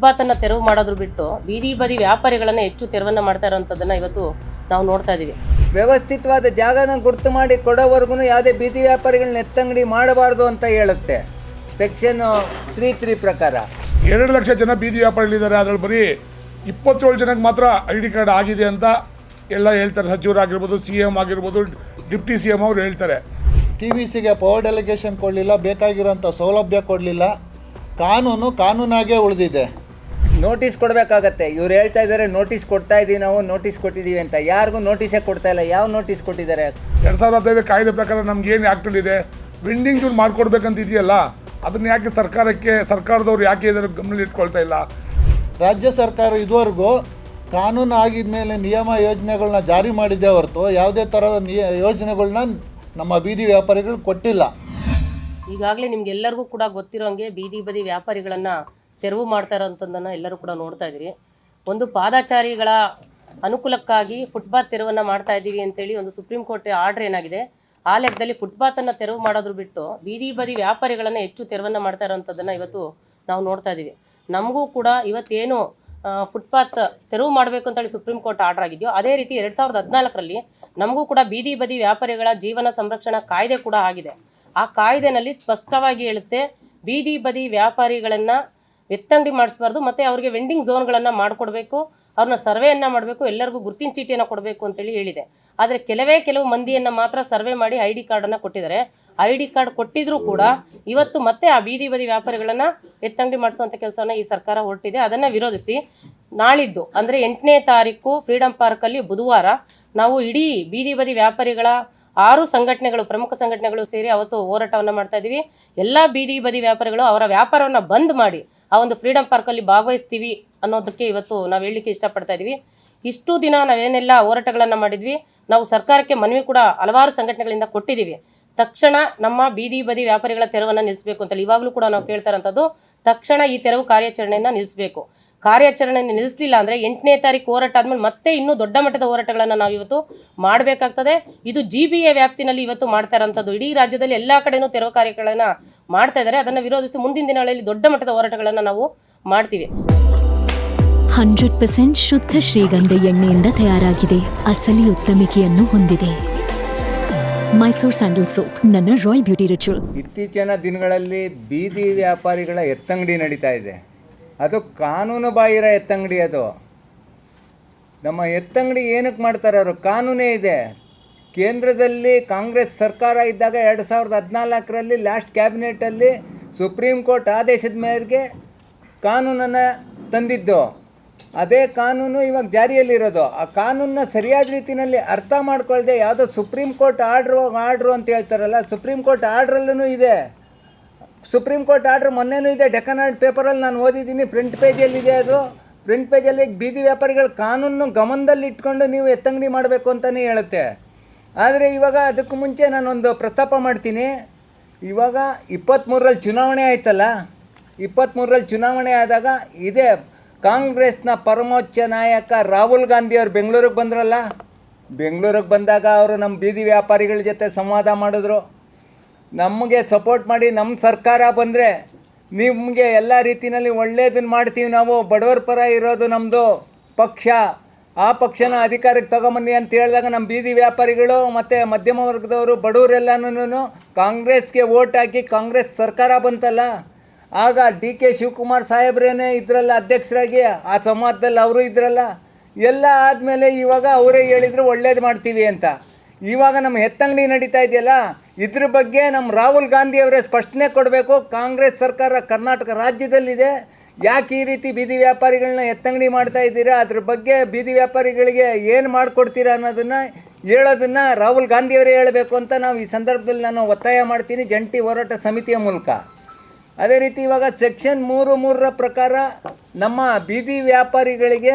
ಫುಟ್ಪಾತನ್ನು ತೆರವು ಮಾಡೋದ್ರ ಬಿಟ್ಟು ಬೀದಿ ಬದಿ ವ್ಯಾಪಾರಿಗಳನ್ನು ಹೆಚ್ಚು ತೆರವನ್ನು ಮಾಡ್ತಾ ಇರೋವಂಥದ್ದನ್ನು ಇವತ್ತು ನಾವು ನೋಡ್ತಾ ಇದ್ದೀವಿ. ವ್ಯವಸ್ಥಿತವಾದ ಜಾಗನ ಗುರ್ತು ಮಾಡಿ ಕೊಡೋವರೆಗೂ ಯಾವುದೇ ಬೀದಿ ವ್ಯಾಪಾರಿಗಳನ್ನ ಎತ್ತಂಗಡಿ ಮಾಡಬಾರ್ದು ಅಂತ ಹೇಳುತ್ತೆ ಸೆಕ್ಷನ್ 3(3) ಪ್ರಕಾರ. 2 ಲಕ್ಷ ಜನ ಬೀದಿ ವ್ಯಾಪಾರಿಗಳಿದ್ದಾರೆ, ಅದರಲ್ಲಿ ಬರೀ 27 ಜನಕ್ಕೆ ಮಾತ್ರ ID ಕಾರ್ಡ್ ಆಗಿದೆ ಅಂತ ಎಲ್ಲ ಹೇಳ್ತಾರೆ. ಸಚಿವರಾಗಿರ್ಬೋದು, CM ಆಗಿರ್ಬೋದು, ಡಿಪ್ಟಿ CM ಅವರು ಹೇಳ್ತಾರೆ. TVCಗೆ ಪವರ್ ಡೆಲಿಗೇಷನ್ ಕೊಡಲಿಲ್ಲ, ಬೇಕಾಗಿರೋಂಥ ಸೌಲಭ್ಯ ಕೊಡಲಿಲ್ಲ, ಕಾನೂನಾಗೇ ಉಳಿದಿದೆ. ನೋಟಿಸ್ ಕೊಡಬೇಕಾಗತ್ತೆ. ಇವ್ರು ಹೇಳ್ತಾ ಇದ್ದಾರೆ ನೋಟಿಸ್ ಕೊಡ್ತಾ ಇದ್ದೀವಿ, ನಾವು ನೋಟಿಸ್ ಕೊಟ್ಟಿದ್ದೀವಿ ಅಂತ. ಯಾರಿಗೂ ನೋಟಿಸೇ ಕೊಡ್ತಾ ಇಲ್ಲ. ಯಾವ ನೋಟಿಸ್ ಕೊಟ್ಟಿದ್ದಾರೆ? 2015 ಕಾಯ್ದೆ ಪ್ರಕಾರ ನಮ್ಗೆ ಏನು ಆ್ಯಕ್ಟಲ್ಲಿದೆ ವೆಂಡಿಂಗ್ ಝೋನ್ ಮಾಡ್ಕೊಡ್ಬೇಕಂತ ಇದೆಯಲ್ಲ, ಅದನ್ನು ಯಾಕೆ ಸರ್ಕಾರದವ್ರು ಯಾಕೆ ಇದನ್ನು ಗಮನ ಇಟ್ಕೊಳ್ತಾ ಇಲ್ಲ? ರಾಜ್ಯ ಸರ್ಕಾರ ಇದುವರೆಗೂ ಕಾನೂನು ಆಗಿದ ಮೇಲೆ ನಿಯಮ ಯೋಜನೆಗಳನ್ನ ಜಾರಿ ಮಾಡಿದೆ ಹೊರತು ಯಾವುದೇ ಥರದ ಯೋಜನೆಗಳನ್ನ ನಮ್ಮ ಬೀದಿ ವ್ಯಾಪಾರಿಗಳು ಕೊಟ್ಟಿಲ್ಲ. ಈಗಾಗಲೇ ನಿಮ್ಗೆಲ್ಲರಿಗೂ ಕೂಡ ಗೊತ್ತಿರೋಂಗೆ ಬೀದಿ ಬದಿ ವ್ಯಾಪಾರಿಗಳನ್ನು ತೆರವು ಮಾಡ್ತಾ ಇರೋಂಥದ್ದನ್ನು ಎಲ್ಲರೂ ಕೂಡ ನೋಡ್ತಾ ಇದ್ದೀರಿ. ಒಂದು ಪಾದಚಾರಿಗಳ ಅನುಕೂಲಕ್ಕಾಗಿ ಫುಟ್ಪಾತ್ ತೆರವನ್ನು ಮಾಡ್ತಾ ಇದ್ದೀವಿ ಅಂತೇಳಿ ಒಂದು ಸುಪ್ರೀಂ ಕೋರ್ಟ್ ಆರ್ಡರ್ ಏನಾಗಿದೆ, ಆ ಲೆಕ್ಕದಲ್ಲಿ ಫುಟ್ಪಾತನ್ನು ತೆರವು ಮಾಡೋದ್ರ ಬಿಟ್ಟು ಬೀದಿ ಬದಿ ವ್ಯಾಪಾರಿಗಳನ್ನು ಹೆಚ್ಚು ತೆರವನ್ನು ಮಾಡ್ತಾ ಇರೋವಂಥದ್ದನ್ನು ಇವತ್ತು ನಾವು ನೋಡ್ತಾ ಇದ್ದೀವಿ. ನಮಗೂ ಕೂಡ ಇವತ್ತೇನು ಫುಟ್ಪಾತ್ ತೆರವು ಮಾಡಬೇಕು ಅಂತೇಳಿ ಸುಪ್ರೀಂ ಕೋರ್ಟ್ ಆರ್ಡರ್ ಆಗಿದೆಯೋ, ಅದೇ ರೀತಿ 2014ರಲ್ಲಿ ನಮಗೂ ಕೂಡ ಬೀದಿ ಬದಿ ವ್ಯಾಪಾರಿಗಳ ಜೀವನ ಸಂರಕ್ಷಣಾ ಕಾಯ್ದೆ ಕೂಡ ಆಗಿದೆ. ಆ ಕಾಯ್ದೆನಲ್ಲಿ ಸ್ಪಷ್ಟವಾಗಿ ಹೇಳುತ್ತೆ, ಬೀದಿ ಬದಿ ವ್ಯಾಪಾರಿಗಳನ್ನು ಎತ್ತಂಗಡಿ ಮಾಡಿಸ್ಬಾರ್ದು, ಮತ್ತು ಅವರಿಗೆ ವೆಂಡಿಂಗ್ ಝೋನ್ಗಳನ್ನು ಮಾಡಿಕೊಡ್ಬೇಕು, ಅವ್ರನ್ನ ಸರ್ವೆಯನ್ನು ಮಾಡಬೇಕು, ಎಲ್ಲರಿಗೂ ಗುರುತಿನ ಚೀಟಿಯನ್ನು ಕೊಡಬೇಕು ಅಂತೇಳಿ ಹೇಳಿದೆ. ಆದರೆ ಕೆಲವು ಮಂದಿಯನ್ನು ಮಾತ್ರ ಸರ್ವೆ ಮಾಡಿ ID ಕಾರ್ಡನ್ನು ಕೊಟ್ಟಿದ್ದಾರೆ. ID ಕಾರ್ಡ್ ಕೊಟ್ಟಿದ್ರೂ ಕೂಡ ಇವತ್ತು ಮತ್ತೆ ಆ ಬೀದಿ ಬದಿ ವ್ಯಾಪಾರಿಗಳನ್ನು ಎತ್ತಂಗಡಿ ಮಾಡಿಸುವಂಥ ಕೆಲಸವನ್ನು ಈ ಸರ್ಕಾರ ಹೊರಟಿದೆ. ಅದನ್ನು ವಿರೋಧಿಸಿ ನಾಳಿದ್ದು ಅಂದರೆ 8ನೇ ತಾರೀಕು ಫ್ರೀಡಮ್ ಪಾರ್ಕಲ್ಲಿ ಬುಧವಾರ ನಾವು ಇಡೀ ಬೀದಿ ಬದಿ ವ್ಯಾಪಾರಿಗಳ 6 ಸಂಘಟನೆಗಳು, ಪ್ರಮುಖ ಸಂಘಟನೆಗಳು ಸೇರಿ ಅವತ್ತು ಹೋರಾಟವನ್ನು ಮಾಡ್ತಾ ಇದ್ದೀವಿ. ಎಲ್ಲ ಬೀದಿ ಬದಿ ವ್ಯಾಪಾರಿಗಳು ಅವರ ವ್ಯಾಪಾರವನ್ನು ಬಂದ್ ಮಾಡಿ ಆ ಒಂದು ಫ್ರೀಡಮ್ ಪಾರ್ಕಲ್ಲಿ ಭಾಗವಹಿಸ್ತೀವಿ ಅನ್ನೋದಕ್ಕೆ ಇವತ್ತು ನಾವು ಹೇಳಲಿಕ್ಕೆ ಇಷ್ಟಪಡ್ತಾ ಇದ್ದೀವಿ. ಇಷ್ಟು ದಿನ ನಾವೇನೆಲ್ಲ ಹೋರಾಟಗಳನ್ನು ಮಾಡಿದ್ವಿ, ನಾವು ಸರ್ಕಾರಕ್ಕೆ ಮನವಿ ಕೂಡ ಹಲವಾರು ಸಂಘಟನೆಗಳಿಂದ ಕೊಟ್ಟಿದ್ದೀವಿ. ತಕ್ಷಣ ನಮ್ಮ ಬೀದಿ ಬದಿ ವ್ಯಾಪಾರಿಗಳ ತೆರವನ್ನು ನಿಲ್ಲಿಸಬೇಕು ಅಂತೇಳಿ ಇವಾಗಲೂ ಕೂಡ ನಾವು ಕೇಳ್ತಾ ಇರೋಂಥದ್ದು, ತಕ್ಷಣ ಈ ತೆರವು ಕಾರ್ಯಾಚರಣೆಯನ್ನು ನಿಲ್ಲಿಸಬೇಕು. ಕಾರ್ಯಾಚರಣೆಯನ್ನು ನಿಲ್ಲಿಸಲಿಲ್ಲ ಅಂದರೆ 8ನೇ ತಾರೀಕು ಹೋರಾಟ ಆದಮೇಲೆ ಮತ್ತೆ ಇನ್ನೂ ದೊಡ್ಡ ಮಟ್ಟದ ಹೋರಾಟಗಳನ್ನು ನಾವು ಇವತ್ತು ಮಾಡಬೇಕಾಗ್ತದೆ. ಇದು GBA ವ್ಯಾಪ್ತಿನಲ್ಲಿ ಇವತ್ತು ಮಾಡ್ತಾ ಇರೋಂಥದ್ದು. ಇಡೀ ರಾಜ್ಯದಲ್ಲಿ ಎಲ್ಲ ಕಡೆಯೂ ತೆರವು ಕಾರ್ಯಗಳನ್ನು ಮಾಡ್ತಾ ಇದ್ದಾರೆ. ಅದನ್ನು ವಿರೋಧಿಸಿ ಮುಂದಿನ ದಿನಗಳಲ್ಲಿ ದೊಡ್ಡ ಮಟ್ಟದ ಹೋರಾಟಗಳನ್ನು ನಾವು ಮಾಡ್ತೀವಿ. 100% ಶುದ್ಧ ಶ್ರೀಗಂಧ ಎಣ್ಣೆಯಿಂದ ತಯಾರಾಗಿದೆ, ಅಸಲಿ ಉತ್ತಮಿಕೆಯನ್ನು ಹೊಂದಿದೆ. ಮೈಸೂರು ಸ್ಯಾಂಡಲ್ ಸೋಪ್, ನನ್ನ ರಾಯಲ್ ಬ್ಯೂಟಿ ರಿಚುವಲ್. ಇತ್ತೀಚಿನ ದಿನಗಳಲ್ಲಿ ಬೀದಿ ವ್ಯಾಪಾರಿಗಳ ಎತ್ತಂಗಡಿ ನಡೀತಾ ಇದೆ. ಅದು ಕಾನೂನು ಬಾಹಿರ ಎತ್ತಂಗಡಿ. ಅದು ನಮ್ಮ ಎತ್ತಂಗಡಿ ಏನಕ್ಕೆ ಮಾಡ್ತಾರೆ? ಅವರು ಕಾನೂನೇ ಇದೆ. ಕೇಂದ್ರದಲ್ಲಿ ಕಾಂಗ್ರೆಸ್ ಸರ್ಕಾರ ಇದ್ದಾಗ 2014ರಲ್ಲಿ ಲಾಸ್ಟ್ ಕ್ಯಾಬಿನೆಟಲ್ಲಿ ಸುಪ್ರೀಂ ಕೋರ್ಟ್ ಆದೇಶದ ಮೇರೆಗೆ ಕಾನೂನನ್ನು ತಂದಿದ್ದು. ಅದೇ ಕಾನೂನು ಇವಾಗ ಜಾರಿಯಲ್ಲಿರೋದು. ಆ ಕಾನೂನನ್ನ ಸರಿಯಾದ ರೀತಿಯಲ್ಲಿ ಅರ್ಥ ಮಾಡ್ಕೊಳ್ದೆ ಯಾವುದೋ ಸುಪ್ರೀಂ ಕೋರ್ಟ್ ಆರ್ಡ್ರು ಅಂತ ಹೇಳ್ತಾರಲ್ಲ, ಸುಪ್ರೀಂ ಕೋರ್ಟ್ ಆರ್ಡ್ರಲ್ಲೂ ಇದೆ. ಸುಪ್ರೀಂ ಕೋರ್ಟ್ ಆರ್ಡ್ರ್ ಮೊನ್ನೆನೂ ಇದೆ. ಡೆಕ್ಕನ್ ಪೇಪರಲ್ಲಿ ನಾನು ಓದಿದ್ದೀನಿ, ಫ್ರಂಟ್ ಪೇಜಲ್ಲಿದೆ. ಅದು ಫ್ರಂಟ್ ಪೇಜಲ್ಲಿ ಬೀದಿ ವ್ಯಾಪಾರಿಗಳ ಕಾನೂನು ಗಮನದಲ್ಲಿ ಇಟ್ಕೊಂಡು ನೀವು ಎತ್ತಂಗಡಿ ಮಾಡಬೇಕು ಅಂತಲೇ ಹೇಳುತ್ತೆ. ಆದರೆ ಇವಾಗ ಅದಕ್ಕೂ ಮುಂಚೆ ನಾನೊಂದು ಪ್ರಸ್ತಾಪ ಮಾಡ್ತೀನಿ. ಇವಾಗ 23ರಲ್ಲಿ ಚುನಾವಣೆ ಆಯ್ತಲ್ಲ, 23ರಲ್ಲಿ ಚುನಾವಣೆ ಆದಾಗ ಇದೇ ಕಾಂಗ್ರೆಸ್ನ ಪರಮೋಚ್ಚ ನಾಯಕ ರಾಹುಲ್ ಗಾಂಧಿ ಅವರು ಬೆಂಗಳೂರಿಗೆ ಬಂದ್ರಲ್ಲ. ಬೆಂಗಳೂರಿಗೆ ಬಂದಾಗ ಅವರು ನಮ್ಮ ಬೀದಿ ವ್ಯಾಪಾರಿಗಳ ಜೊತೆ ಸಂವಾದ ಮಾಡಿದ್ರು. ನಮಗೆ ಸಪೋರ್ಟ್ ಮಾಡಿ ನಮ್ಮ ಸರ್ಕಾರ ಬಂದರೆ ನಿಮಗೆ ಎಲ್ಲ ರೀತಿಯಲ್ಲಿ ಒಳ್ಳೆಯದನ್ನು ಮಾಡ್ತೀವಿ, ನಾವು ಬಡವರ ಪರ ಇರೋದು ನಮ್ಮದು ಪಕ್ಷ, ಆ ಪಕ್ಷನ ಅಧಿಕಾರಕ್ಕೆ ತಗೊಂಬನ್ನಿ ಅಂತ ಹೇಳಿದಾಗ ನಮ್ಮ ಬೀದಿ ವ್ಯಾಪಾರಿಗಳು ಮತ್ತು ಮಧ್ಯಮ ವರ್ಗದವರು ಬಡವರೆಲ್ಲನೂ ಕಾಂಗ್ರೆಸ್ಗೆ ವೋಟ್ ಹಾಕಿ ಕಾಂಗ್ರೆಸ್ ಸರ್ಕಾರ ಬಂತಲ್ಲ, ಆಗ DK ಶಿವಕುಮಾರ್ ಸಾಹೇಬ್ರೇನೇ ಇದ್ರಲ್ಲ ಅಧ್ಯಕ್ಷರಾಗಿ, ಆ ಸಂವಾದದಲ್ಲಿ ಅವರು ಇದ್ರಲ್ಲ. ಎಲ್ಲ ಆದಮೇಲೆ ಇವಾಗ ಅವರೇ ಹೇಳಿದರು ಒಳ್ಳೇದು ಮಾಡ್ತೀವಿ ಅಂತ. ಇವಾಗ ನಮ್ಮ ಎತ್ತಂಗಡಿ ನಡೀತಾ ಇದೆಯಲ್ಲ, ಇದ್ರ ಬಗ್ಗೆ ನಮ್ಮ ರಾಹುಲ್ ಗಾಂಧಿ ಅವರೇ ಸ್ಪಷ್ಟನೆ ಕೊಡಬೇಕು. ಕಾಂಗ್ರೆಸ್ ಸರ್ಕಾರ ಕರ್ನಾಟಕ ರಾಜ್ಯದಲ್ಲಿದೆ, ಯಾಕೆ ಈ ರೀತಿ ಬೀದಿ ವ್ಯಾಪಾರಿಗಳನ್ನ ಎತ್ತಂಗಡಿ ಮಾಡ್ತಾ ಇದ್ದೀರಾ, ಅದ್ರ ಬಗ್ಗೆ ಬೀದಿ ವ್ಯಾಪಾರಿಗಳಿಗೆ ಏನು ಮಾಡಿಕೊಡ್ತೀರಾ ಅನ್ನೋದನ್ನು ಹೇಳೋದನ್ನು ರಾಹುಲ್ ಗಾಂಧಿಯವರೇ ಹೇಳಬೇಕು ಅಂತ ನಾವು ಈ ಸಂದರ್ಭದಲ್ಲಿ ನಾನು ಒತ್ತಾಯ ಮಾಡ್ತೀನಿ, ಜಂಟಿ ಹೋರಾಟ ಸಮಿತಿಯ ಮೂಲಕ. ಅದೇ ರೀತಿ ಇವಾಗ ಸೆಕ್ಷನ್ 3(3) ಪ್ರಕಾರ ನಮ್ಮ ಬೀದಿ ವ್ಯಾಪಾರಿಗಳಿಗೆ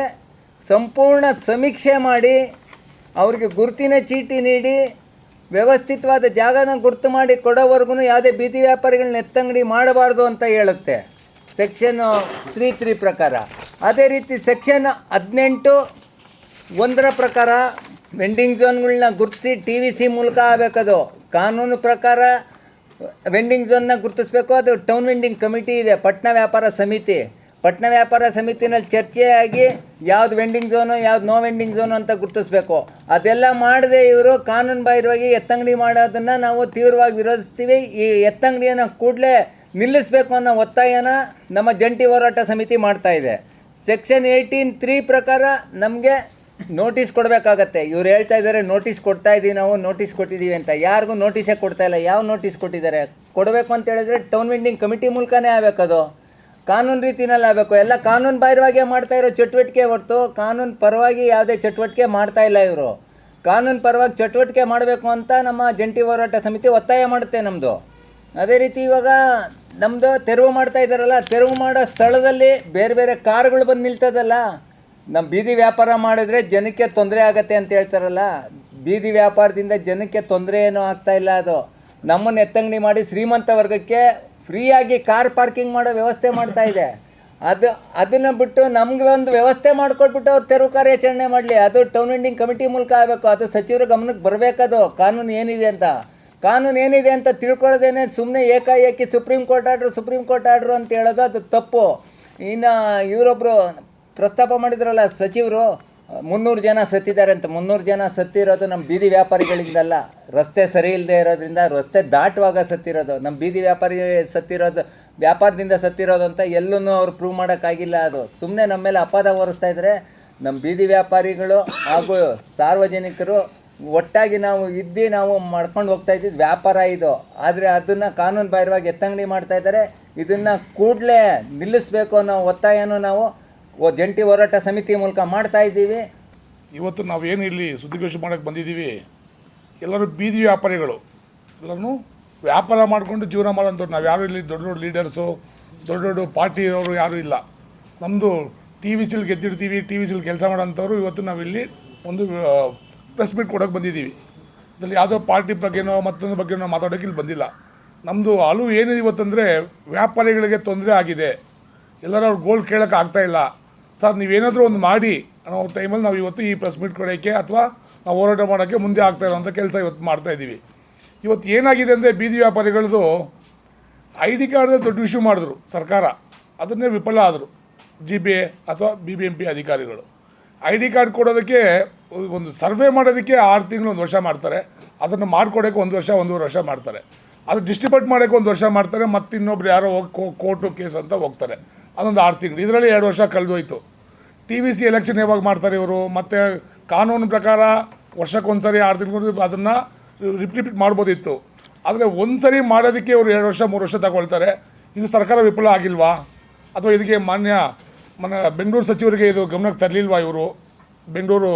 ಸಂಪೂರ್ಣ ಸಮೀಕ್ಷೆ ಮಾಡಿ ಅವ್ರಿಗೆ ಗುರುತಿನ ಚೀಟಿ ನೀಡಿ ವ್ಯವಸ್ಥಿತವಾದ ಜಾಗನ ಗುರುತು ಮಾಡಿ ಕೊಡೋವರೆಗೂ ಯಾವುದೇ ಬೀದಿ ವ್ಯಾಪಾರಿಗಳನ್ನ ಎತ್ತಂಗಡಿ ಮಾಡಬಾರ್ದು ಅಂತ ಹೇಳುತ್ತೆ ಸೆಕ್ಷನ್ 3(3) ಪ್ರಕಾರ. ಅದೇ ರೀತಿ ಸೆಕ್ಷನ್ 18(1) ಪ್ರಕಾರ ವೆಂಡಿಂಗ್ ಝೋನ್ಗಳನ್ನ ಗುರುತಿಸಿ TVC ಮೂಲಕ ಆಗಬೇಕದು. ಕಾನೂನು ಪ್ರಕಾರ ವೆಂಡಿಂಗ್ ಝೋನ್ನ ಗುರುತಿಸ್ಬೇಕು. ಅದು ಟೌನ್ ವೆಂಡಿಂಗ್ ಕಮಿಟಿ ಇದೆ, ಪಟ್ಟಣ ವ್ಯಾಪಾರ ಸಮಿತಿ. ಪಟ್ಟಣ ವ್ಯಾಪಾರ ಸಮಿತಿನಲ್ಲಿ ಚರ್ಚೆ ಆಗಿ ಯಾವ್ದು ವೆಂಡಿಂಗ್ ಝೋನು ಯಾವ್ದು ನೋ ವೆಂಡಿಂಗ್ ಝೋನು ಅಂತ ಗುರುತಿಸ್ಬೇಕು. ಅದೆಲ್ಲ ಮಾಡದೆ ಇವರು ಕಾನೂನು ಬಾಹಿರವಾಗಿ ಎತ್ತಂಗಡಿ ಮಾಡೋದನ್ನು ನಾವು ತೀವ್ರವಾಗಿ ವಿರೋಧಿಸ್ತೀವಿ. ಈ ಎತ್ತಂಗಡಿಯನ್ನು ಕೂಡಲೇ ನಿಲ್ಲಿಸಬೇಕು ಅನ್ನೋ ಒತ್ತಾಯನ ನಮ್ಮ ಜಂಟಿ ಹೋರಾಟ ಸಮಿತಿ ಮಾಡ್ತಾ ಇದೆ. ಸೆಕ್ಷನ್ 18(3) ಪ್ರಕಾರ ನಮಗೆ ನೋಟಿಸ್ ಕೊಡಬೇಕಾಗತ್ತೆ. ಇವ್ರು ಹೇಳ್ತಾ ಇದ್ದಾರೆ ನೋಟಿಸ್ ಕೊಡ್ತಾ ಇದ್ದೀವಿ, ನಾವು ನೋಟಿಸ್ ಕೊಟ್ಟಿದ್ದೀವಿ ಅಂತ. ಯಾರಿಗೂ ನೋಟಿಸೇ ಕೊಡ್ತಾ ಇಲ್ಲ. ಯಾವ ನೋಟಿಸ್ ಕೊಟ್ಟಿದ್ದಾರೆ? ಕೊಡಬೇಕು ಅಂತ ಹೇಳಿದ್ರೆ ಟೌನ್ ವೆಂಡಿಂಗ್ ಕಮಿಟಿ ಮೂಲಕನೇ ಆಗಬೇಕದು, ಕಾನೂನು ರೀತಿನಲ್ಲಿ ಆಗಬೇಕು. ಎಲ್ಲ ಕಾನೂನು ಬಾಹಿರವಾಗೇ ಮಾಡ್ತಾ ಇರೋ ಚಟುವಟಿಕೆ ಹೊರತು ಕಾನೂನು ಪರವಾಗಿ ಯಾವುದೇ ಚಟುವಟಿಕೆ ಮಾಡ್ತಾ ಇಲ್ಲ. ಇವರು ಕಾನೂನು ಪರವಾಗಿ ಚಟುವಟಿಕೆ ಮಾಡಬೇಕು ಅಂತ ನಮ್ಮ ಜಂಟಿ ಹೋರಾಟ ಸಮಿತಿ ಒತ್ತಾಯ ಮಾಡುತ್ತೆ ನಮ್ಮದು. ಅದೇ ರೀತಿ ಇವಾಗ ನಮ್ಮದು ತೆರವು ಮಾಡ್ತಾ ಇದ್ದಾರಲ್ಲ, ತೆರವು ಮಾಡೋ ಸ್ಥಳದಲ್ಲಿ ಬೇರೆ ಬೇರೆ ಕಾರುಗಳು ಬಂದು ನಿಲ್ತದಲ್ಲ. ನಮ್ಮ ಬೀದಿ ವ್ಯಾಪಾರ ಮಾಡಿದ್ರೆ ಜನಕ್ಕೆ ತೊಂದರೆ ಆಗತ್ತೆ ಅಂತ ಹೇಳ್ತಾರಲ್ಲ, ಬೀದಿ ವ್ಯಾಪಾರದಿಂದ ಜನಕ್ಕೆ ತೊಂದರೆ ಏನೂ ಆಗ್ತಾಯಿಲ್ಲ. ಅದು ನಮ್ಮನ್ನು ಎತ್ತಂಗಡಿ ಮಾಡಿ ಶ್ರೀಮಂತ ವರ್ಗಕ್ಕೆ ಫ್ರೀಯಾಗಿ ಕಾರ್ ಪಾರ್ಕಿಂಗ್ ಮಾಡೋ ವ್ಯವಸ್ಥೆ ಮಾಡ್ತಾ ಇದೆ. ಅದನ್ನು ಬಿಟ್ಟು ನಮಗೆ ಒಂದು ವ್ಯವಸ್ಥೆ ಮಾಡಿಕೊಟ್ಬಿಟ್ಟು ಅವ್ರು ತೆರವು ಕಾರ್ಯಾಚರಣೆ ಮಾಡಲಿ. ಅದು ಟೌನ್ ವೆಂಡಿಂಗ್ ಕಮಿಟಿ ಮೂಲಕ ಆಗಬೇಕು. ಅದು ಸಚಿವರ ಗಮನಕ್ಕೆ ಬರಬೇಕದು. ಕಾನೂನು ಏನಿದೆ ಅಂತ ತಿಳ್ಕೊಳ್ಳೋದೇನೆ ಸುಮ್ಮನೆ ಏಕಾಏಕಿ ಸುಪ್ರೀಂ ಕೋರ್ಟ್ ಆರ್ಡ್ರು ಅಂತ ಹೇಳೋದು ಅದು ತಪ್ಪು. ಇನ್ನು ಇವರೊಬ್ಬರು ಪ್ರಸ್ತಾಪ ಮಾಡಿದ್ರಲ್ಲ ಸಚಿವರು, 300 ಜನ ಸತ್ತಿದ್ದಾರೆ ಅಂತ. 300 ಜನ ಸತ್ತಿರೋದು ನಮ್ಮ ಬೀದಿ ವ್ಯಾಪಾರಿಗಳಿಂದಲ್ಲ, ರಸ್ತೆ ಸರಿ ಇಲ್ಲದೆ ಇರೋದ್ರಿಂದ, ರಸ್ತೆ ದಾಟುವಾಗ ಸತ್ತಿರೋದು. ನಮ್ಮ ಬೀದಿ ವ್ಯಾಪಾರಿ ಸತ್ತಿರೋದು, ವ್ಯಾಪಾರದಿಂದ ಸತ್ತಿರೋದು ಅಂತ ಎಲ್ಲೂ ಅವ್ರು ಪ್ರೂವ್ ಮಾಡೋಕ್ಕಾಗಿಲ್ಲ. ಅದು ಸುಮ್ಮನೆ ನಮ್ಮ ಮೇಲೆ ಅಪವಾದ ಹೊರಿಸ್ತಾ ಇದ್ದಾರೆ. ನಮ್ಮ ಬೀದಿ ವ್ಯಾಪಾರಿಗಳು ಹಾಗೂ ಸಾರ್ವಜನಿಕರು ಒಟ್ಟಾಗಿ ನಾವು ಮಾಡ್ಕೊಂಡು ಹೋಗ್ತಾ ಇದ್ದಿದ್ದು ವ್ಯಾಪಾರ ಇದು. ಆದರೆ ಅದನ್ನು ಕಾನೂನು ಬಾಹಿರವಾಗಿ ಎತ್ತಂಗಡಿ ಮಾಡ್ತಾ ಇದ್ದಾರೆ. ಇದನ್ನು ಕೂಡಲೇ ನಿಲ್ಲಿಸಬೇಕು ಅನ್ನೋ ಒತ್ತಾಯನೂ ನಾವು ಜಂಟಿ ಹೋರಾಟ ಸಮಿತಿ ಮೂಲಕ ಮಾಡ್ತಾ ಇದ್ದೀವಿ. ಇವತ್ತು ನಾವೇನು ಇಲ್ಲಿ ಸುದ್ದಿಗೋಷ್ಠಿ ಮಾಡೋಕ್ಕೆ ಬಂದಿದ್ದೀವಿ, ಎಲ್ಲರೂ ಬೀದಿ ವ್ಯಾಪಾರಿಗಳು, ಎಲ್ಲರೂ ವ್ಯಾಪಾರ ಮಾಡಿಕೊಂಡು ಜೀವನ ಮಾಡೋಂಥವ್ರು. ನಾವು ಯಾರು ಇಲ್ಲಿ ದೊಡ್ಡ ದೊಡ್ಡ ಲೀಡರ್ಸು, ದೊಡ್ಡ ದೊಡ್ಡ ಪಾರ್ಟಿಯವರು ಯಾರೂ ಇಲ್ಲ. ನಮ್ಮದು ಟಿ ವಿ ಸಿಲ್ ಗೆದ್ದಿರ್ತೀವಿ, ಟಿ ವಿ ಸಿಲ್ ಕೆಲಸ ಮಾಡೋಂಥವ್ರು. ಇವತ್ತು ನಾವಿಲ್ಲಿ ಒಂದು ಪ್ರೆಸ್ ಮೀಟ್ ಕೊಡೋಕ್ಕೆ ಬಂದಿದ್ದೀವಿ. ಇದರಲ್ಲಿ ಯಾವುದೋ ಪಾರ್ಟಿ ಬಗ್ಗೆನೋ ಮತ್ತೊಂದು ಬಗ್ಗೆನೋ ಮಾತಾಡೋಕ್ಕೆ ಇಲ್ಲಿ ಬಂದಿಲ್ಲ. ನಮ್ಮದು ಹಲವು ಏನಿದೆ ಇವತ್ತಂದರೆ ವ್ಯಾಪಾರಿಗಳಿಗೆ ತೊಂದರೆ ಆಗಿದೆ. ಎಲ್ಲರೂ ಅವ್ರು ಗೋಲ್ಡ್ ಕೇಳೋಕ್ಕೆ ಆಗ್ತಾಯಿಲ್ಲ. ಸರ್ ನೀವೇನಾದರೂ ಒಂದು ಮಾಡಿ ಅನ್ನೋ ಟೈಮಲ್ಲಿ ನಾವು ಇವತ್ತು ಈ ಪ್ರೆಸ್ ಮೀಟ್ ಕೊಡೋಕ್ಕೆ ಅಥವಾ ನಾವು ಹೋರಾಟ ಮಾಡೋಕ್ಕೆ ಮುಂದೆ ಆಗ್ತಾ ಇರೋಂಥ ಕೆಲಸ ಇವತ್ತು ಮಾಡ್ತಾಯಿದ್ದೀವಿ. ಇವತ್ತು ಏನಾಗಿದೆ ಅಂದರೆ ಬೀದಿ ವ್ಯಾಪಾರಿಗಳದ್ದು ID ಕಾರ್ಡ್ದೇ ದೊಡ್ಡ ಇಶ್ಯೂ ಮಾಡಿದ್ರು ಸರ್ಕಾರ, ಅದನ್ನೇ ವಿಫಲ ಆದರು GBA ಅಥವಾ BBMP ಅಧಿಕಾರಿಗಳು. ID ಕಾರ್ಡ್ ಕೊಡೋದಕ್ಕೆ ಒಂದು ಸರ್ವೆ ಮಾಡೋದಕ್ಕೆ 6 ತಿಂಗಳು 1 ವರ್ಷ ಮಾಡ್ತಾರೆ. ಅದನ್ನು ಮಾಡಿಕೊಡೋಕ್ಕೆ 1 ವರ್ಷ 1.5 ವರ್ಷ ಮಾಡ್ತಾರೆ. ಅದು ಡಿಸ್ಟ್ರಿಬ್ಯೂಟ್ ಮಾಡೋಕ್ಕೆ 1 ವರ್ಷ ಮಾಡ್ತಾರೆ. ಮತ್ತು ಇನ್ನೊಬ್ರು ಯಾರೋ ಹೋಗಿ ಕೋರ್ಟು ಕೇಸ್ ಅಂತ ಹೋಗ್ತಾರೆ, ಅದೊಂದು 6 ತಿಂಗಳು. ಇದರಲ್ಲಿ 2 ವರ್ಷ ಕಳೆದೋಯ್ತು. TVC ಎಲೆಕ್ಷನ್ ಯಾವಾಗ ಮಾಡ್ತಾರೆ ಇವರು? ಮತ್ತು ಕಾನೂನು ಪ್ರಕಾರ ವರ್ಷಕ್ಕೊಂದು ಸರಿ 6 ತಿಂಗಳು ಅದನ್ನು ರಿಪೀಟ್ ಮಾಡ್ಬೋದಿತ್ತು. ಆದರೆ ಒಂದು ಸರಿ ಮಾಡೋದಕ್ಕೆ ಇವರು 2 ವರ್ಷ 3 ವರ್ಷ ತಗೊಳ್ತಾರೆ. ಇದು ಸರ್ಕಾರ ವಿಫಲ ಆಗಿಲ್ವಾ? ಅಥವಾ ಇದಕ್ಕೆ ಬೆಂಗಳೂರು ಸಚಿವರಿಗೆ ಇದು ಗಮನಕ್ಕೆ ತರಲಿಲ್ವಾ? ಇವರು ಬೆಂಗಳೂರು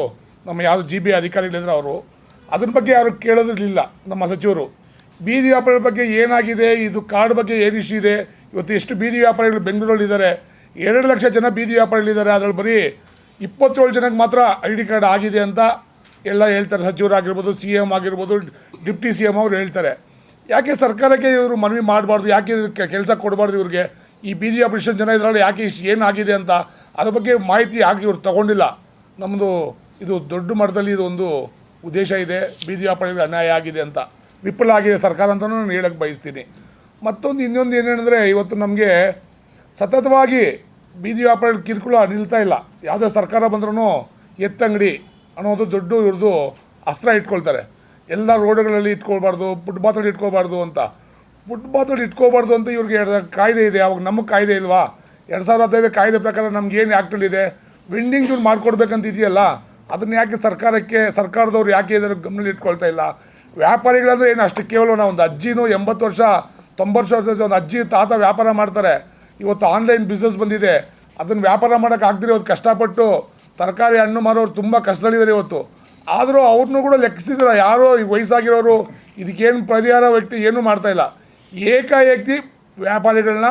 ನಮ್ಮ ಯಾವುದು GBA ಅಧಿಕಾರಿಗಳಿದ್ರೆ ಅವರು ಅದ್ರ ಬಗ್ಗೆ ಯಾರು ಕೇಳೋದಿರಲಿಲ್ಲ ನಮ್ಮ ಸಚಿವರು. ಬೀದಿ ವ್ಯಾಪಾರಿಗಳ ಬಗ್ಗೆ ಏನಾಗಿದೆ, ಇದು ಕಾರ್ಡ್ ಬಗ್ಗೆ ಏನು ಇಶ್ಯೂ ಇದೆ, ಇವತ್ತು ಎಷ್ಟು ಬೀದಿ ವ್ಯಾಪಾರಿಗಳು ಬೆಂಗಳೂರಲ್ಲಿದ್ದಾರೆ? 2 ಲಕ್ಷ ಜನ ಬೀದಿ ವ್ಯಾಪಾರಿಗಳಿದ್ದಾರೆ. ಅದರಲ್ಲಿ ಬರೀ 27 ಜನಕ್ಕೆ ಮಾತ್ರ ID ಕಾರ್ಡ್ ಆಗಿದೆ ಅಂತ ಎಲ್ಲ ಹೇಳ್ತಾರೆ. ಸಚಿವರಾಗಿರ್ಬೋದು, CM ಆಗಿರ್ಬೋದು, ಡಿಪ್ಟಿ CM ಅವರು ಹೇಳ್ತಾರೆ. ಯಾಕೆ ಸರ್ಕಾರಕ್ಕೆ ಇವರು ಮನವಿ ಮಾಡಬಾರ್ದು? ಯಾಕೆ ಕೆಲಸ ಕೊಡಬಾರ್ದು ಇವ್ರಿಗೆ? ಈ ಬೀದಿ ವ್ಯಾಪಾರಿ ಜನ ಇದರಲ್ಲಿ ಯಾಕೆ ಏನಾಗಿದೆ ಅಂತ ಅದ್ರ ಬಗ್ಗೆ ಮಾಹಿತಿ ಯಾಕೆ ಇವ್ರು ತೊಗೊಂಡಿಲ್ಲ? ನಮ್ಮದು ಇದು ದೊಡ್ಡ ಮಟ್ಟದಲ್ಲಿ ಇದು ಒಂದು ಉದ್ದೇಶ ಇದೆ, ಬೀದಿ ವ್ಯಾಪಾರಿಗಳಿಗೆ ಅನ್ಯಾಯ ಆಗಿದೆ ಅಂತ, ವಿಫಲ ಆಗಿದೆ ಸರ್ಕಾರ ಅಂತಲೂ ನಾನು ಹೇಳಕ್ಕೆ ಬಯಸ್ತೀನಿ. ಇನ್ನೊಂದು ಏನೇನೆಂದರೆ ಇವತ್ತು ನಮಗೆ ಸತತವಾಗಿ ಬೀದಿ ವ್ಯಾಪಾರಿಗಳ ಕಿರುಕುಳ ನಿಲ್ತಾ ಇಲ್ಲ. ಯಾವುದೇ ಸರ್ಕಾರ ಬಂದ್ರೂ ಎತ್ತಂಗಡಿ ಅನ್ನೋದು ದೊಡ್ಡ ಇವ್ರದ್ದು ಅಸ್ತ್ರ ಇಟ್ಕೊಳ್ತಾರೆ. ಎಲ್ಲ ರೋಡ್ಗಳಲ್ಲಿ ಇಟ್ಕೊಳ್ಬಾರ್ದು, ಫುಟ್ಪಾತಲ್ಲಿ ಇಟ್ಕೋಬಾರ್ದು ಅಂತ. ಫುಟ್ಪಾತಲ್ಲಿ ಇಟ್ಕೋಬಾರ್ದು ಅಂತ ಇವ್ರಿಗೆ ಕಾಯ್ದೆ ಇದೆ. ಅವಾಗ ನಮಗೆ ಕಾಯ್ದೆ ಇಲ್ವಾ? 2015 ಕಾಯ್ದೆ ಪ್ರಕಾರ ನಮಗೇನು ಆ್ಯಕ್ಟಲ್ಲಿದೆ, ವೆಂಡಿಂಗ್ ಝೋನ್ ಮಾಡಿಕೊಡ್ಬೇಕಂತ ಇದೆಯಲ್ಲ, ಅದನ್ನು ಯಾಕೆ ಸರ್ಕಾರದವ್ರು ಯಾಕೆ ಇದರ ಗಮನದಲ್ಲಿ ಇಟ್ಕೊಳ್ತಾ ಇಲ್ಲ? ವ್ಯಾಪಾರಿಗಳಂದರೆ ಏನು ಅಷ್ಟು ಕೇವಲ ಒಂದು ಅಜ್ಜಿನೂ 80 ವರ್ಷ 90 ವರ್ಷ ಒಂದು ಅಜ್ಜಿ ತಾತ ವ್ಯಾಪಾರ ಮಾಡ್ತಾರೆ. ಇವತ್ತು ಆನ್ಲೈನ್ ಬಿಸ್ನೆಸ್ ಬಂದಿದೆ, ಅದನ್ನು ವ್ಯಾಪಾರ ಮಾಡೋಕ್ಕೆ ಆಗ್ದಿರೋ ಇವತ್ತು ಕಷ್ಟಪಟ್ಟು ತರಕಾರಿ ಹಣ್ಣು ಮಾರೋರು ತುಂಬ ಕಷ್ಟದಲ್ಲಿದ್ದಾರೆ ಇವತ್ತು. ಆದರೂ ಅವ್ರನ್ನೂ ಕೂಡ ಲೆಕ್ಕಿಸಿದ್ರೆ ಯಾರೋ ವಯಸ್ಸಾಗಿರೋರು ಇದಕ್ಕೇನು ಪರಿಹಾರ ವ್ಯಕ್ತಿ ಏನೂ ಮಾಡ್ತಾಯಿಲ್ಲ. ಏಕಾಏಕಿ ವ್ಯಾಪಾರಿಗಳನ್ನ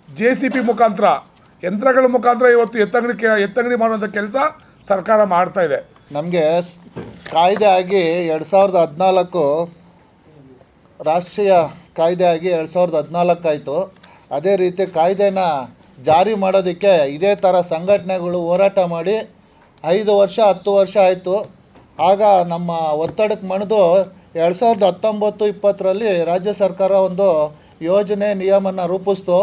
JCB ಮುಖಾಂತರ, ಯಂತ್ರಗಳ ಮುಖಾಂತರ ಇವತ್ತು ಎತ್ತಂಗಡಿ ಮಾಡುವಂಥ ಕೆಲಸ ಸರ್ಕಾರ ಮಾಡ್ತಾ ಇದೆ. ನಮಗೆ ಕಾಯ್ದೆ ಆಗಿ 2014 ರಾಷ್ಟ್ರೀಯ ಕಾಯ್ದೆ ಆಗಿ 2014 ಆಯಿತು. ಅದೇ ರೀತಿ ಕಾಯ್ದೆನ ಜಾರಿ ಮಾಡೋದಕ್ಕೆ ಇದೇ ಥರ ಸಂಘಟನೆಗಳು ಹೋರಾಟ ಮಾಡಿ 5 ವರ್ಷ 10 ವರ್ಷ ಆಯಿತು. ಆಗ ನಮ್ಮ ಒತ್ತಡಕ್ಕೆ ಮಣಿದು 2019-20 ರಾಜ್ಯ ಸರ್ಕಾರ ಒಂದು ಯೋಜನೆ ನಿಯಮನ ರೂಪಿಸ್ತು.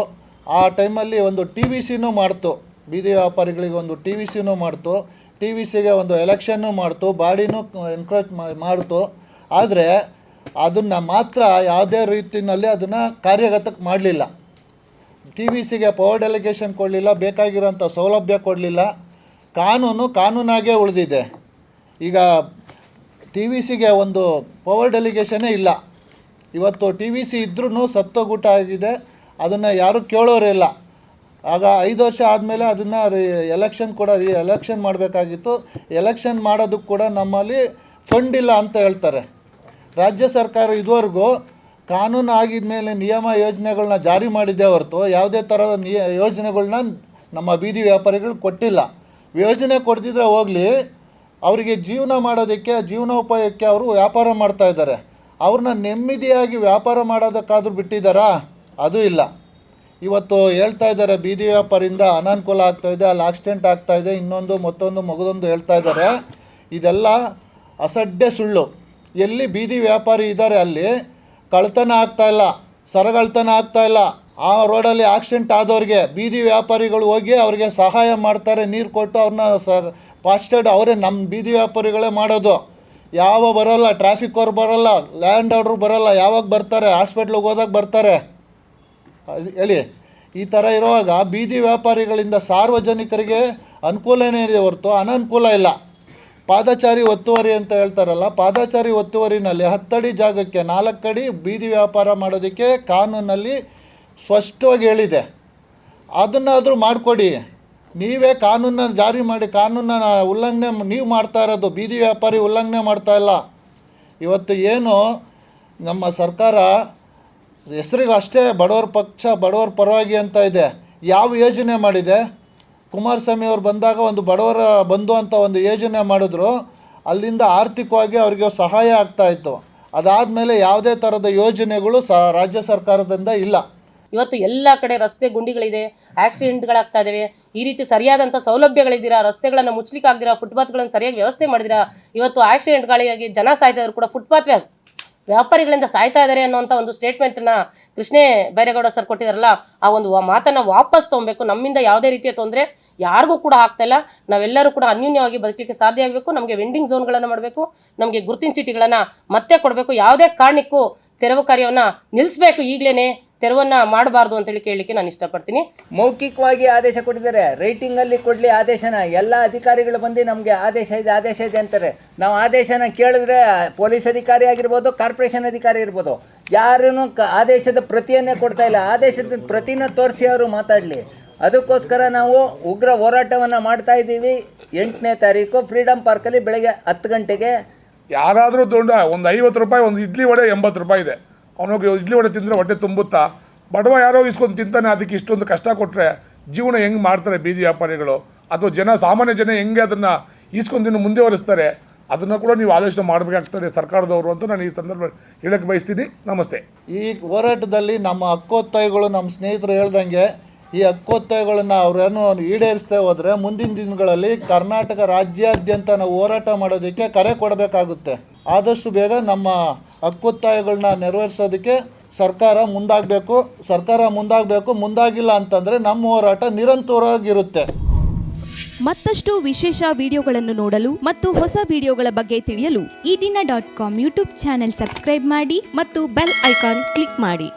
ಆ ಟೈಮಲ್ಲಿ ಒಂದು TVCನೂ ಮಾಡ್ತು, ಬೀದಿ ವ್ಯಾಪಾರಿಗಳಿಗೆ ಒಂದು TVCನೂ ಮಾಡ್ತು, TVCಗೆ ಒಂದು ಎಲೆಕ್ಷನ್ನು ಮಾಡ್ತು, ಬಾಡಿನೂ ಎನ್ಕರೇಜ್ ಮಾಡ್ತು. ಆದರೆ ಅದನ್ನು ಮಾತ್ರ ಯಾವುದೇ ರೀತಿಯಲ್ಲಿ ಅದನ್ನು ಕಾರ್ಯಗತಕ್ಕೆ ಮಾಡಲಿಲ್ಲ. TVCಗೆ ಪವರ್ ಡೆಲಿಗೇಷನ್ ಕೊಡಲಿಲ್ಲ, ಬೇಕಾಗಿರೋಂಥ ಸೌಲಭ್ಯ ಕೊಡಲಿಲ್ಲ. ಕಾನೂನಾಗೇ ಉಳಿದಿದೆ. ಈಗ TVCಗೆ ಒಂದು ಪವರ್ ಡೆಲಿಗೇಷನ್ನೇ ಇಲ್ಲ. ಇವತ್ತು TVC ಇದ್ರೂ ಸತ್ತೋಗುಟ ಆಗಿದೆ, ಅದನ್ನು ಯಾರೂ ಕೇಳೋರಿಲ್ಲ. ಆಗ 5 ವರ್ಷ ಆದಮೇಲೆ ಅದನ್ನು ಎಲೆಕ್ಷನ್ ಮಾಡಬೇಕಾಗಿತ್ತು. ಎಲೆಕ್ಷನ್ ಮಾಡೋದಕ್ಕೆ ಕೂಡ ನಮ್ಮಲ್ಲಿ ಫಂಡ್ ಇಲ್ಲ ಅಂತ ಹೇಳ್ತಾರೆ. ರಾಜ್ಯ ಸರ್ಕಾರ ಇದುವರೆಗೂ ಕಾನೂನು ಆಗಿದ ಮೇಲೆ ನಿಯಮ ಯೋಜನೆಗಳನ್ನ ಜಾರಿ ಮಾಡಿದ್ದೇ ಹೊರತು ಯಾವುದೇ ಥರದ ಯೋಜನೆಗಳನ್ನ ನಮ್ಮ ಬೀದಿ ವ್ಯಾಪಾರಿಗಳು ಕೊಟ್ಟಿಲ್ಲ. ಯೋಜನೆ ಕೊಡ್ತಿದ್ರೆ ಹೋಗಲಿ, ಅವರಿಗೆ ಜೀವನ ಮಾಡೋದಕ್ಕೆ, ಜೀವನೋಪಾಯಕ್ಕೆ ಅವರು ವ್ಯಾಪಾರ ಮಾಡ್ತಾಯಿದ್ದಾರೆ. ಅವ್ರನ್ನ ನೆಮ್ಮದಿಯಾಗಿ ವ್ಯಾಪಾರ ಮಾಡೋದಕ್ಕಾದ್ರೂ ಬಿಟ್ಟಿದ್ದಾರಾ? ಅದು ಇಲ್ಲ. ಇವತ್ತು ಹೇಳ್ತಾ ಇದ್ದಾರೆ ಬೀದಿ ವ್ಯಾಪಾರಿಂದ ಅನಾನುಕೂಲ ಆಗ್ತಾಯಿದೆ, ಅಲ್ಲಿ ಆಕ್ಸಿಡೆಂಟ್ ಆಗ್ತಾಯಿದೆ, ಇನ್ನೊಂದು ಮತ್ತೊಂದು ಹೇಳ್ತಾ ಇದ್ದಾರೆ. ಇದೆಲ್ಲ ಅಸಡ್ಡೆ ಸುಳ್ಳು. ಎಲ್ಲಿ ಬೀದಿ ವ್ಯಾಪಾರಿ ಇದ್ದಾರೆ ಅಲ್ಲಿ ಕಳ್ತನ ಆಗ್ತಾಯಿಲ್ಲ, ಸರಗಳ್ತನ ಆಗ್ತಾಯಿಲ್ಲ. ಆ ರೋಡಲ್ಲಿ ಆಕ್ಸಿಡೆಂಟ್ ಆದವ್ರಿಗೆ ಬೀದಿ ವ್ಯಾಪಾರಿಗಳು ಹೋಗಿ ಅವ್ರಿಗೆ ಸಹಾಯ ಮಾಡ್ತಾರೆ, ನೀರು ಕೊಟ್ಟು ಅವ್ರನ್ನ ಫಾಸ್ಟ್ ಏಡ್ ಅವರೇ ನಮ್ಮ ಬೀದಿ ವ್ಯಾಪಾರಿಗಳೇ ಮಾಡೋದು. ಯಾವ ಬರೋಲ್ಲ, ಟ್ರಾಫಿಕ್ ಅವ್ರು ಬರೋಲ್ಲ, ಲ್ಯಾಂಡ್ ಆರ್ಡ್ರು ಬರೋಲ್ಲ. ಯಾವಾಗ ಬರ್ತಾರೆ? ಹಾಸ್ಪಿಟ್ಲಿಗೆ ಹೋದಾಗ ಬರ್ತಾರೆ. ಹೇಳಿ, ಈ ಥರ ಇರುವಾಗ ಬೀದಿ ವ್ಯಾಪಾರಿಗಳಿಂದ ಸಾರ್ವಜನಿಕರಿಗೆ ಅನುಕೂಲನೇ ಇದೆ ಹೊರತು ಅನನುಕೂಲ ಇಲ್ಲ. ಪಾದಚಾರಿ ಒತ್ತುವರಿ ಅಂತ ಹೇಳ್ತಾರಲ್ಲ, ಪಾದಚಾರಿ ಒತ್ತುವರಿನಲ್ಲಿ 10 ಅಡಿ ಜಾಗಕ್ಕೆ 4 ಅಡಿ ಬೀದಿ ವ್ಯಾಪಾರ ಮಾಡೋದಕ್ಕೆ ಕಾನೂನಲ್ಲಿ ಸ್ಪಷ್ಟವಾಗಿ ಹೇಳಿದೆ. ಅದನ್ನಾದರೂ ಮಾಡಿಕೊಡಿ. ನೀವೇ ಕಾನೂನನ್ನು ಜಾರಿ ಮಾಡಿ, ಕಾನೂನನ್ನು ಉಲ್ಲಂಘನೆ ನೀವು ಮಾಡ್ತಾ ಇರೋದು, ಬೀದಿ ವ್ಯಾಪಾರಿ ಉಲ್ಲಂಘನೆ ಮಾಡ್ತಾಯಿಲ್ಲ. ಇವತ್ತು ಏನು ನಮ್ಮ ಸರ್ಕಾರ ಹೆಸರಿಗೆ ಅಷ್ಟೇ ಬಡವರ ಪಕ್ಷ, ಬಡವರ ಪರವಾಗಿ ಅಂತ ಇದೆ. ಯಾವ ಯೋಜನೆ ಮಾಡಿದೆ? ಕುಮಾರಸ್ವಾಮಿ ಅವರು ಬಂದಾಗ ಒಂದು ಬಡವರ ಬಂಧು ಅಂತ ಒಂದು ಯೋಜನೆ ಮಾಡಿದ್ರು. ಅಲ್ಲಿಂದ ಆರ್ಥಿಕವಾಗಿ ಅವರಿಗೆ ಸಹಾಯ ಆಗ್ತಾಯಿತ್ತು. ಅದಾದಮೇಲೆ ಯಾವುದೇ ಥರದ ಯೋಜನೆಗಳು ರಾಜ್ಯ ಸರ್ಕಾರದಿಂದ ಇಲ್ಲ. ಇವತ್ತು ಎಲ್ಲ ಕಡೆ ರಸ್ತೆ ಗುಂಡಿಗಳಿದೆ, ಆಕ್ಸಿಡೆಂಟ್ಗಳಾಗ್ತಾ ಇದ್ದಾವೆ. ಈ ರೀತಿ ಸರಿಯಾದಂಥ ಸೌಲಭ್ಯಗಳಿದ್ದೀರಾ, ರಸ್ತೆಗಳನ್ನು ಮುಚ್ಚಲಿಕ್ಕೆ ಆಗ್ದಿರಾ, ಫುಟ್ಪಾತ್ಗಳನ್ನು ಸರಿಯಾಗಿ ವ್ಯವಸ್ಥೆ ಮಾಡಿದಿರಾ. ಇವತ್ತು ಆಕ್ಸಿಡೆಂಟ್ಗಳಿಗಾಗಿ ಜನ ಸಾಯ್ತಾ ಇದ್ರು ಕೂಡ ಫುಟ್ಪಾತ್ ವ್ಯಾಪಾರಿಗಳಿಂದ ಸಾಯ್ತಾ ಇದ್ದಾರೆ ಅನ್ನೋಂಥ ಒಂದು ಸ್ಟೇಟ್ಮೆಂಟನ್ನು ಕೃಷ್ಣೇ ಬೈರೇಗೌಡ ಸರ್ ಕೊಟ್ಟಿದ್ದಾರಲ್ಲ, ಆ ಒಂದು ಮಾತನ್ನು ವಾಪಸ್ ತೊಗೊಬೇಕು. ನಮ್ಮಿಂದ ಯಾವುದೇ ರೀತಿಯ ತೊಂದರೆ ಯಾರಿಗೂ ಕೂಡ ಆಗ್ತಾಯಿಲ್ಲ. ನಾವೆಲ್ಲರೂ ಕೂಡ ಅನ್ಯೂನ್ಯವಾಗಿ ಬದುಕಲಿಕ್ಕೆ ಸಾಧ್ಯ ಆಗಬೇಕು. ನಮಗೆ ವೆಂಡಿಂಗ್ ಝೋನ್ಗಳನ್ನು ಮಾಡಬೇಕು, ನಮಗೆ ಗುರುತಿನ ಚೀಟಿಗಳನ್ನು ಮತ್ತೆ ಕೊಡಬೇಕು. ಯಾವುದೇ ಕಾರಣಕ್ಕೂ ತೆರವು ಕಾರ್ಯವನ್ನು ನಿಲ್ಲಿಸಬೇಕು, ಈಗಲೇ ತೆರವನ್ನು ಮಾಡಬಾರ್ದು ಅಂತೇಳಿ ಕೇಳಲಿಕ್ಕೆ ನಾನು ಇಷ್ಟಪಡ್ತೀನಿ. ಮೌಖಿಕವಾಗಿ ಆದೇಶ ಕೊಟ್ಟಿದ್ದಾರೆ, ರೈಟಿಂಗಲ್ಲಿ ಕೊಡಲಿ ಆದೇಶನ. ಎಲ್ಲ ಅಧಿಕಾರಿಗಳು ಬಂದು ನಮಗೆ ಆದೇಶ ಇದೆ ಅಂತಾರೆ. ನಾವು ಆದೇಶನ ಕೇಳಿದ್ರೆ ಪೊಲೀಸ್ ಅಧಿಕಾರಿ ಆಗಿರ್ಬೋದು, ಕಾರ್ಪೊರೇಷನ್ ಅಧಿಕಾರಿ ಇರ್ಬೋದು, ಯಾರೂ ಆದೇಶದ ಪ್ರತಿಯನ್ನೇ ಕೊಡ್ತಾ ಇಲ್ಲ. ಆದೇಶದ ಪ್ರತಿನ ತೋರಿಸಿ ಅವರು ಮಾತಾಡಲಿ. ಅದಕ್ಕೋಸ್ಕರ ನಾವು ಉಗ್ರ ಹೋರಾಟವನ್ನು ಮಾಡ್ತಾ ಇದ್ದೀವಿ. 8ನೇ ತಾರೀಕು ಫ್ರೀಡಮ್ ಪಾರ್ಕಲ್ಲಿ ಬೆಳಗ್ಗೆ 10 ಗಂಟೆಗೆ. ಯಾರಾದರೂ ದುಡ್ಡು ಒಂದು 50 ರೂಪಾಯಿ, ಒಂದು ಇಡ್ಲಿ ವಡೆ 80 ರೂಪಾಯಿ ಇದೆ. ಅವನಿಗೆ ಇಡ್ಲಿ ವಡೆ ತಿಂದರೆ ಹೊಟ್ಟೆ ತುಂಬುತ್ತಾ? ಬಡವ ಯಾರೋ ಇಸ್ಕೊಂಡು ತಿಂತಾನೆ, ಅದಕ್ಕೆ ಇಷ್ಟೊಂದು ಕಷ್ಟ ಕೊಟ್ಟರೆ ಜೀವನ ಹೆಂಗೆ ಮಾಡ್ತಾರೆ ಬೀದಿ ವ್ಯಾಪಾರಿಗಳು? ಅಥವಾ ಸಾಮಾನ್ಯ ಜನ ಹೆಂಗೆ ಅದನ್ನು ಈಸ್ಕೊಂಡು ಮುಂದುವರಿಸ್ತಾರೆ? ಅದನ್ನು ಕೂಡ ನೀವು ಆಲೋಚನೆ ಮಾಡಬೇಕಾಗ್ತದೆ ಸರ್ಕಾರದವರು ಅಂತ ನಾನು ಈ ಸಂದರ್ಭ ಹೇಳಕ್ಕೆ ಬಯಸ್ತೀನಿ. ನಮಸ್ತೆ. ಈ ಹೋರಾಟದಲ್ಲಿ ನಮ್ಮ ಹಕ್ಕೊತ್ತಾಯಗಳು, ನಮ್ಮ ಸ್ನೇಹಿತರು ಹೇಳ್ದಂಗೆ ಈ ಹಕ್ಕೊತ್ತಾಯಗಳನ್ನು ಅವರೇನು ಈಡೇರಿಸ್ತಾ ಹೋದರೆ ಮುಂದಿನ ದಿನಗಳಲ್ಲಿ ಕರ್ನಾಟಕ ರಾಜ್ಯಾದ್ಯಂತ ನಾವು ಹೋರಾಟ ಮಾಡೋದಕ್ಕೆ ಕರೆ ಕೊಡಬೇಕಾಗುತ್ತೆ. ಆದಷ್ಟು ಬೇಗ ನಮ್ಮ ಹಕ್ಕೊತ್ತಾಯಗಳನ್ನ ನೆರವೇರಿಸೋದಕ್ಕೆ ಸರ್ಕಾರ ಮುಂದಾಗಬೇಕು. ಮುಂದಾಗಿಲ್ಲ ಅಂತಂದರೆ ನಮ್ಮ ಹೋರಾಟ ನಿರಂತರವಾಗಿರುತ್ತೆ. ಮತ್ತಷ್ಟು ವಿಶೇಷ ವಿಡಿಯೋಗಳನ್ನು ನೋಡಲು ಮತ್ತು ಹೊಸ ವಿಡಿಯೋಗಳ ಬಗ್ಗೆ ತಿಳಿಯಲು ಈ ದಿನ.com ಯೂಟ್ಯೂಬ್ ಚಾನೆಲ್ ಸಬ್ಸ್ಕ್ರೈಬ್ ಮಾಡಿ ಮತ್ತು ಬೆಲ್ ಐಕಾನ್ ಕ್ಲಿಕ್ ಮಾಡಿ.